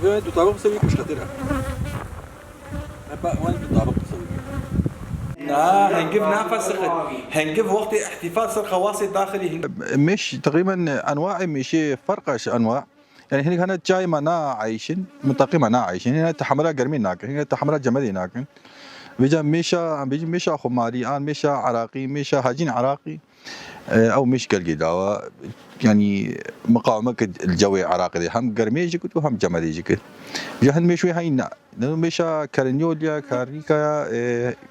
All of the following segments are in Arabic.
طبيعي دو طابق بسوي مش خطيرة. أبا وين دو طابق بسوي؟ هنجيب نفس هنجيب وقت احتفال صار خواصي داخلي. مش تقريبا أنواع مش فرقش أنواع. يعني هنا كانت جاي منا عايشين منطقة منا عايشين هنا تحملها قرمين ناكن هنا تحملها جمالي ناكن بيجا ميشا بيجي ميشا خماري آن ميشا عراقي ميشا هاجين عراقي او مش قلقي داوا يعني مقاومة الجوي عراقي هم قرمي جكت وهم جمالي جكت جهن ميشوي هاينا لانه ميشا كارنيوليا كاريكا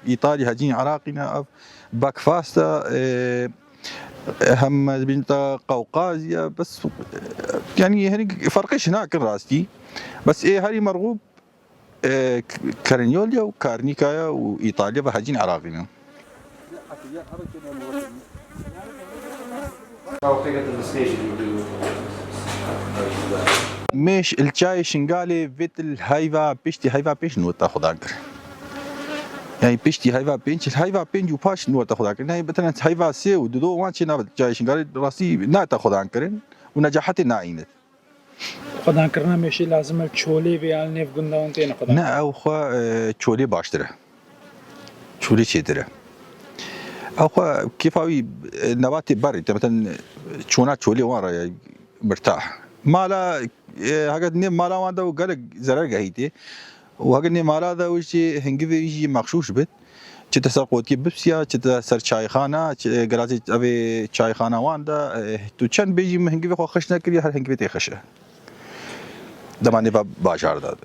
ايطاليا هاجين عراقينا باك فاستا هم بنت قوقازيا بس يعني هني فرقش هناك راستي بس ايه هذه مرغوب كارنيوليا وكارنيكايا وايطاليا بهاجين عراقينا مش الشاي شنغالي فيت الهايفا بيشتي هايفا بيش نوتا خداكر يعني بيشتي هايفا بينش الهايفا بينجو باش نوتا خداكر يعني مثلا هايفا سي ودو وانشي نابل الشاي شنغالي راسي ناتا خداكر ونجاحتي ناينت خداكرنا ماشي لازم التشولي بيال نيف قلنا وانتين خداكر نا او خا تشولي باشتره تشولي شيدره او خا كيفاوي نباتي بري مثلا تشونا تشولي وان مرتاح مالا هاجد نيم مالا واندا وقال زرار قهيتي وهاجد نيم مالا ذا وشي هنجي يجي مخشوش بيت چه تسرقوتي بسيا چه سر چای خانه گرازی اوی چای خانه واندا تو چند بیجی هنگی خو خش نکری هر هنگی تی خشه دمانی با بازار داد